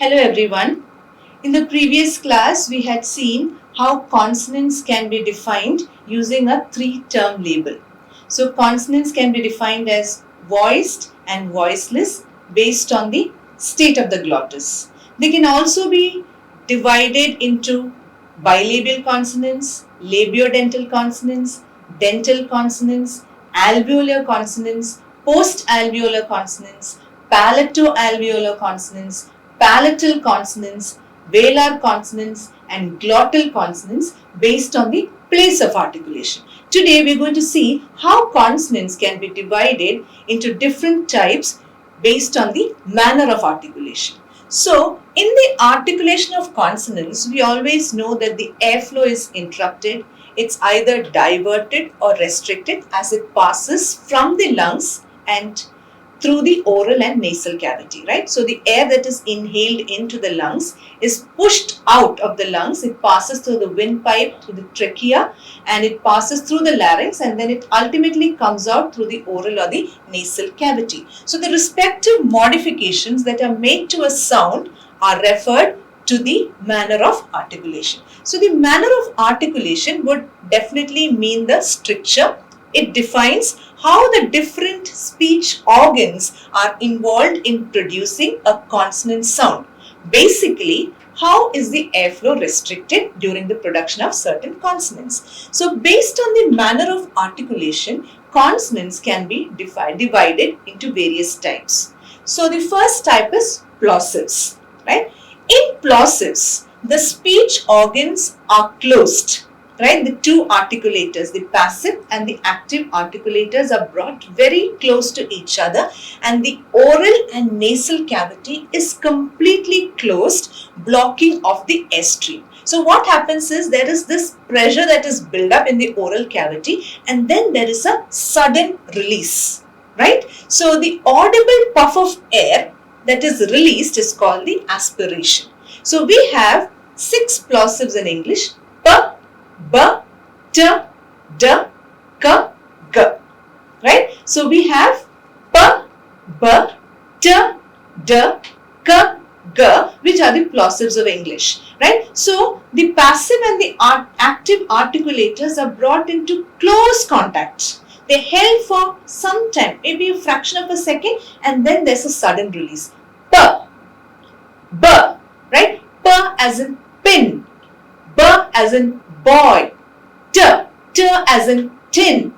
Hello everyone. In the previous class, we had seen how consonants can be defined using a three-term label. So consonants can be defined as voiced and voiceless based on the state of the glottis. They can also be divided into bilabial consonants, labiodental consonants, dental consonants, alveolar consonants, post-alveolar consonants, palato-alveolar consonants, palatal consonants, velar consonants and glottal consonants based on the place of articulation. Today we are going to see how consonants can be divided into different types based on the manner of articulation. So, in the articulation of consonants, we always know that the airflow is interrupted. It's either diverted or restricted as it passes from the lungs and through the oral and nasal cavity, right? So the air that is inhaled into the lungs is pushed out of the lungs. It passes through the windpipe, through the trachea, and it passes through the larynx, and then it ultimately comes out through the oral or the nasal cavity. So the respective modifications that are made to a sound are referred to the manner of articulation. So the manner of articulation would definitely mean the stricture. It defines how the different speech organs are involved in producing a consonant sound. Basically, how is the airflow restricted during the production of certain consonants? So, based on the manner of articulation, consonants can be divided into various types. So, the first type is plosives, right? In plosives, the speech organs are closed. Right, the two articulators, the passive and the active articulators are brought very close to each other, and the oral and nasal cavity is completely closed, blocking off the air stream. So what happens is there is this pressure that is built up in the oral cavity, and then there is a sudden release, right? So the audible puff of air that is released is called the aspiration. So we have 6 plosives in English: p, b, t, d, k, g, right? So we have p, b, t, d, k, g, which are the plosives of English, right? So the passive and the active articulators are brought into close contact. They held for some time, maybe a fraction of a second, and then there's a sudden release. P, b, right? P as in pin, b as in boy, t as in tin,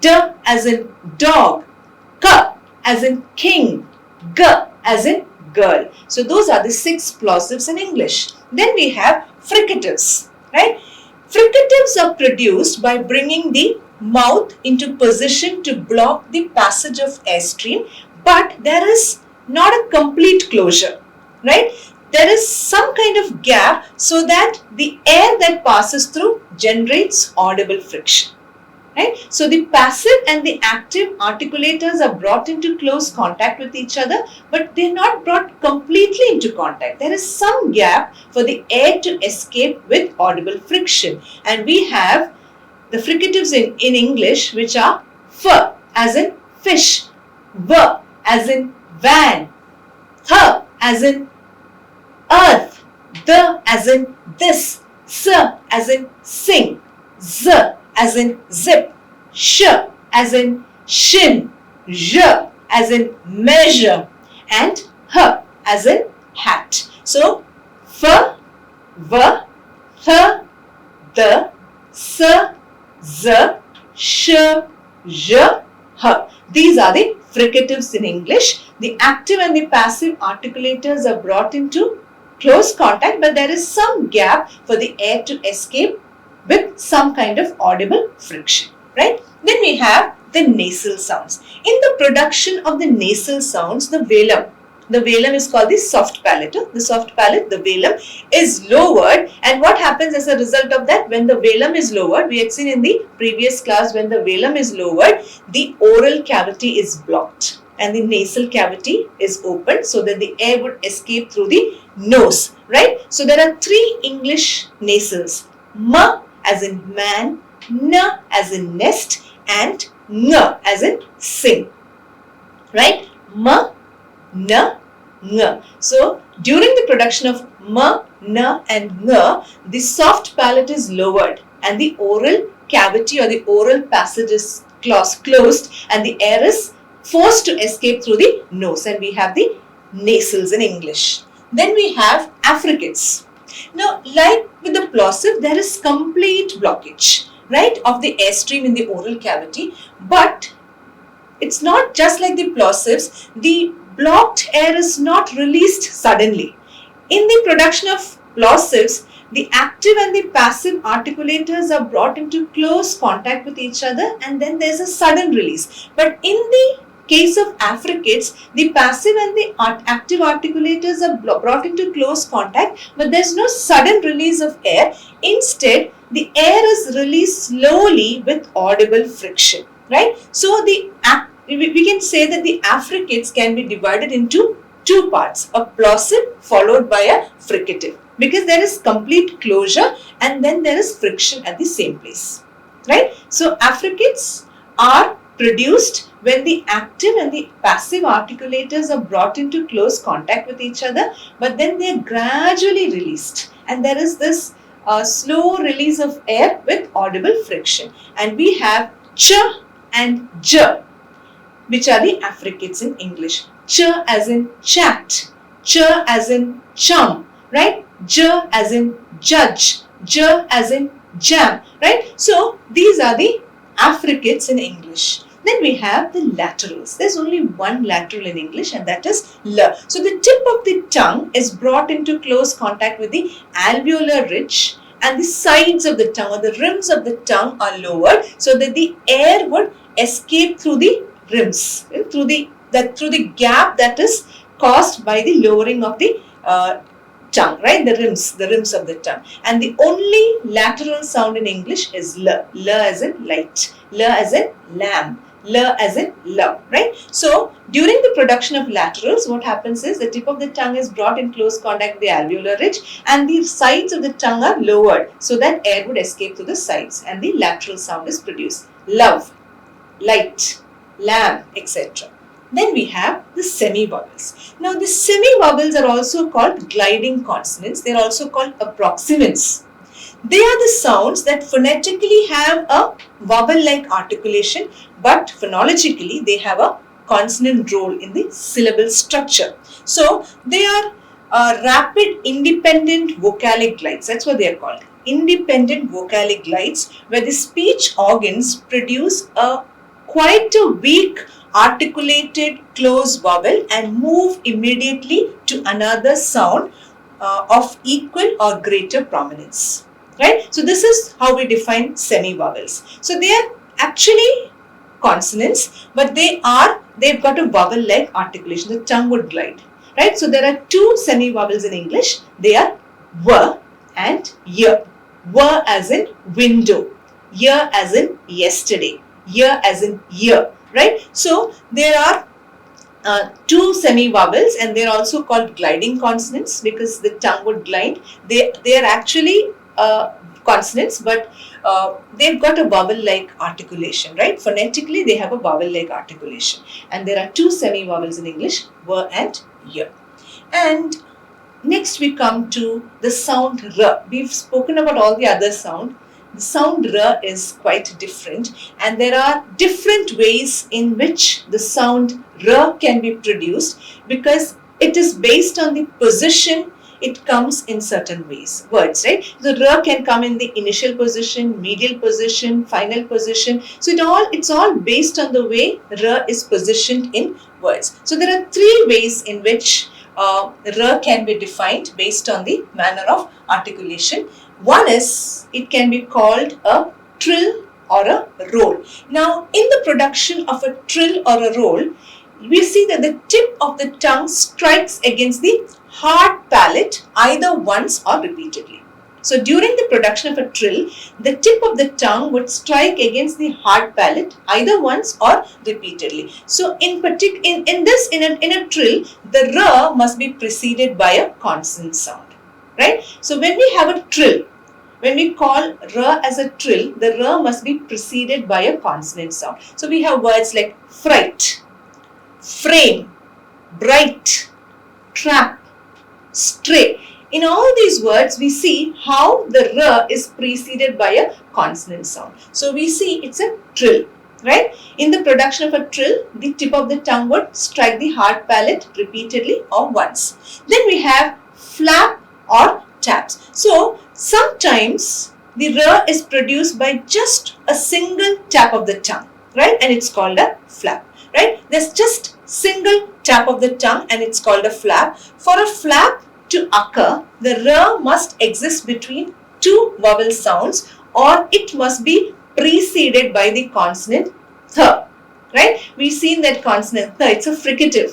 d as in dog, k as in king, g as in girl. So those are the 6 plosives in English. Then we have fricatives, right? Fricatives are produced by bringing the mouth into position to block the passage of airstream, but there is not a complete closure, right? There is some kind of gap so that the air that passes through generates audible friction, right? So the passive and the active articulators are brought into close contact with each other, but they are not brought completely into contact. There is some gap for the air to escape with audible friction, and we have the fricatives in English, which are f as in fish, v as in van, th as in earth, the as in this, s as in sing, z as in zip, sh as in shin, j as in measure, and h as in hat. So, f, v, th, the, s, z, sh, j, h. These are the fricatives in English. The active and the passive articulators are brought into close contact, but there is some gap for the air to escape with some kind of audible friction, right? Then we have the nasal sounds. In the production of the nasal sounds, the velum is called the soft palate. The soft palate, the velum is lowered, and what happens as a result of that? When the velum is lowered, we had seen in the previous class, when the velum is lowered, the oral cavity is blocked and the nasal cavity is opened so that the air would escape through the nose, right? So there are 3 English nasals: m as in man, n as in nest, and ng as in sing, right? M, n, ng. So during the production of m, n and ng, the soft palate is lowered and the oral cavity or the oral passage is closed and the air is forced to escape through the nose, and we have the nasals in English. Then we have affricates. Now, like with the plosive, there is complete blockage, right, of the airstream in the oral cavity, but it's not just like the plosives. The blocked air is not released suddenly. In the production of plosives, the active and the passive articulators are brought into close contact with each other, and then there's a sudden release. But in the case of affricates, the passive and the active articulators are brought into close contact, but there's no sudden release of air. Instead, the air is released slowly with audible friction, right? So we can say that the affricates can be divided into two parts, a plosive followed by a fricative, because there is complete closure and then there is friction at the same place, right? So affricates are produced when the active and the passive articulators are brought into close contact with each other, but then they are gradually released, and there is this slow release of air with audible friction. And we have ch and j, which are the affricates in English. Ch as in chat, ch as in chum, right? J as in judge, j as in jam, right? So these are the affricates in English. Then we have the laterals. There's only one lateral in English, and that is l. So the tip of the tongue is brought into close contact with the alveolar ridge, and the sides of the tongue or the rims of the tongue are lowered so that the air would escape through the rims, through the gap that is caused by the lowering of the tongue, right? The rims of the tongue. And the only lateral sound in English is l. L as in light, l as in lamb, l as in love, right? So during the production of laterals, what happens is the tip of the tongue is brought in close contact with the alveolar ridge, and the sides of the tongue are lowered so that air would escape through the sides, and the lateral sound is produced. Love, light, lamb, etc. Then we have the semi-vowels. Now the semi-vowels are also called gliding consonants. They are also called approximants. They are the sounds that phonetically have a vowel-like articulation, but phonologically they have a consonant role in the syllable structure. So they are rapid independent vocalic glides. That's what they are called. Independent vocalic glides, where the speech organs produce quite a weak articulated closed vowel and move immediately to another sound of equal or greater prominence, right? So this is how we define semi-vowels. So they are actually consonants, but they've got a vowel-like articulation. The tongue would glide, right? So there are two semi-vowels in English. They are w and y. W as in window, y as in yesterday, y as in year, right? So there are two semi-vowels, and they are also called gliding consonants because the tongue would glide. They are actually consonants, but they've got a vowel-like articulation, right? Phonetically, they have a vowel-like articulation. And there are two semi-vowels in English, w and y. And next we come to the sound r. We've spoken about all the other sound. The sound r is quite different, and there are different ways in which the sound r can be produced because it is based on the position it comes in certain ways, words, right? The r can come in the initial position, medial position, final position. So it's all based on the way r is positioned in words. So there are three ways in which r can be defined based on the manner of articulation. One is, it can be called a trill or a roll. Now, in the production of a trill or a roll, we see that the tip of the tongue strikes against the hard palate either once or repeatedly. So, during the production of a trill, the tip of the tongue would strike against the hard palate either once or repeatedly. So, in a trill, the r must be preceded by a consonant sound. Right? So when we have a trill, when we call r as a trill, the r must be preceded by a consonant sound. So we have words like fright, frame, bright, trap, stray. In all these words, we see how the r is preceded by a consonant sound. So we see it's a trill, right? In the production of a trill, the tip of the tongue would strike the hard palate repeatedly or once. Then we have flap or taps. So sometimes the r is produced by just a single tap of the tongue, right? And it's called a flap, right? There's just single tap of the tongue and it's called a flap. For a flap to occur, the r must exist between two vowel sounds, or it must be preceded by the consonant th, right? We've seen that consonant th, it's a fricative,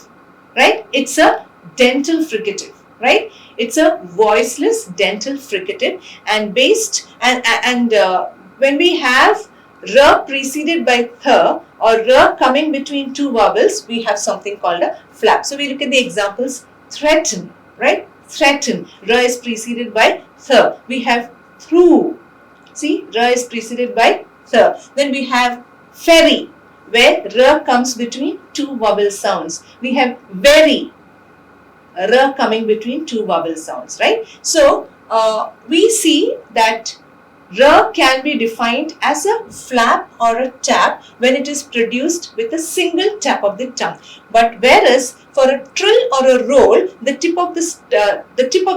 right? It's a dental fricative, right? It's a voiceless dental fricative, and when we have r preceded by th or r coming between two vowels, we have something called a flap. So we look at the examples. Threaten, right? Threaten. R is preceded by th. We have through. See, r is preceded by th. Then we have ferry, where r comes between two vowel sounds. We have very, r coming between two vowel sounds, right? So we see that r can be defined as a flap or a tap when it is produced with a single tap of the tongue. But whereas for a trill or a roll, the tip of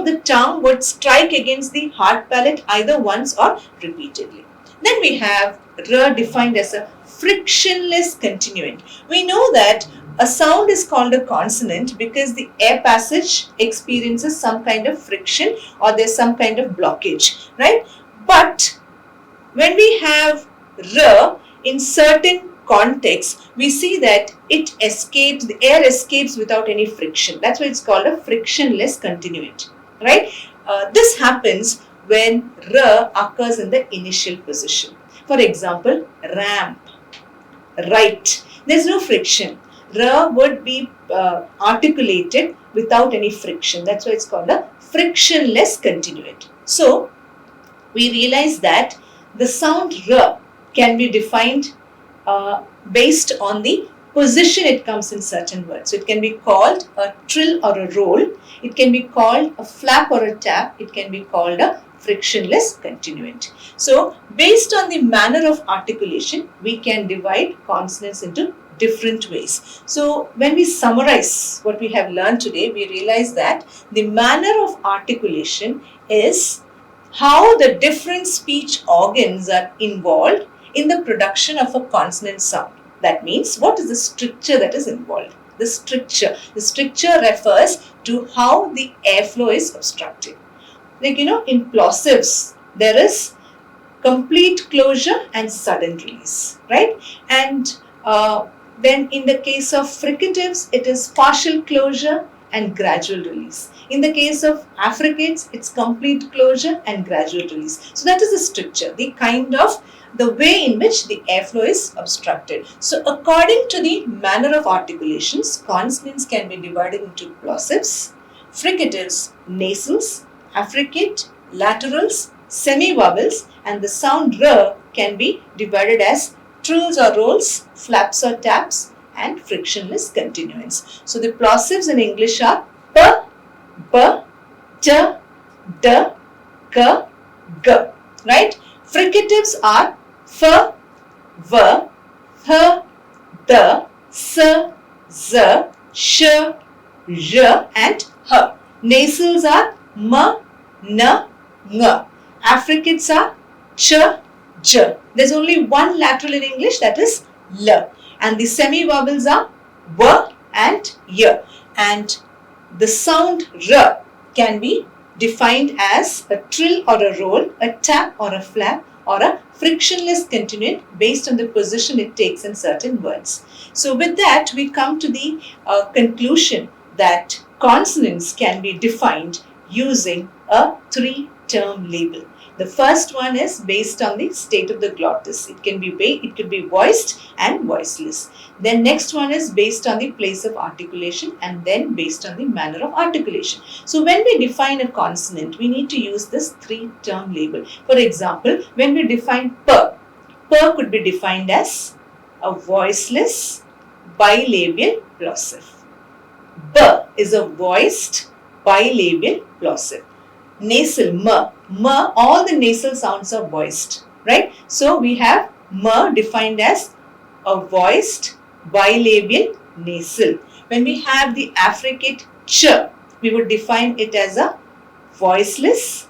the tongue would strike against the hard palate either once or repeatedly. Then we have r defined as a frictionless continuant. We know that a sound is called a consonant because the air passage experiences some kind of friction or there's some kind of blockage, right? But when we have r in certain contexts, we see that it escapes, the air escapes without any friction. That's why it's called a frictionless continuant, right? This happens when r occurs in the initial position. For example, ramp, right. There's no friction. R would be articulated without any friction. That's why it's called a frictionless continuant. So, we realize that the sound r can be defined based on the position it comes in certain words. So it can be called a trill or a roll. It can be called a flap or a tap. It can be called a frictionless continuant. So based on the manner of articulation, we can divide consonants into different ways. So when we summarize what we have learned today, we realize that the manner of articulation is how the different speech organs are involved in the production of a consonant sound. That means, what is the stricture that is involved? The stricture. The stricture refers to how the airflow is obstructed. Like, in plosives, there is complete closure and sudden release, right? And then in the case of fricatives, it is partial closure and gradual release. In the case of affricates, it's complete closure and gradual release. So that is the stricture, the way in which the airflow is obstructed. So according to the manner of articulations, consonants can be divided into plosives, fricatives, nasals, affricate, laterals, semi-vowels, and the sound r can be divided as trills or rolls, flaps or taps, and frictionless continuants. So the plosives in English are p, b, t, d, k, g, right? Fricatives are f, v, h, d, s, z, sh, r, and h. Nasals are m, n, ng. Affricates are ch, j. There's only one lateral in English, that is l. And the semi-vowels are w and y. And the sound r can be defined as a trill or a roll, a tap or a flap, or a frictionless continuant based on the position it takes in certain words. So with that, we come to the conclusion that consonants can be defined using a three-term label. The first one is based on the state of the glottis. It could be voiced and voiceless. Then next one is based on the place of articulation, and then based on the manner of articulation. So when we define a consonant, we need to use this three-term label. For example, when we define p could be defined as a voiceless bilabial plosive. B is a voiced bilabial plosive. Nasal, m, all the nasal sounds are voiced, right? So we have m defined as a voiced bilabial nasal. When we have the affricate ch, we would define it as a voiceless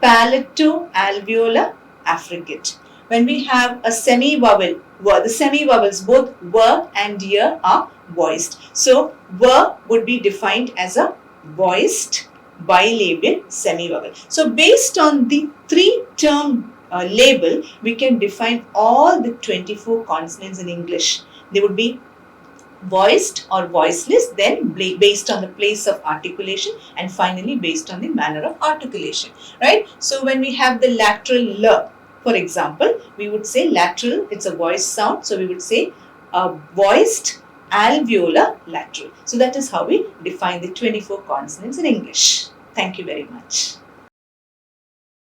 palato-alveolar affricate. When we have a semi-vowel, the semi-vowels, both w and y are voiced. So, w would be defined as a voiced bilabial semi-vowel. So, based on the three-term label, we can define all the 24 consonants in English. They would be voiced or voiceless, then based on the place of articulation, and finally based on the manner of articulation, right? So when we have the lateral l, for example, we would say lateral, it's a voice sound, so we would say a voiced alveolar lateral. So that is how we define the 24 consonants in English. Thank you very much.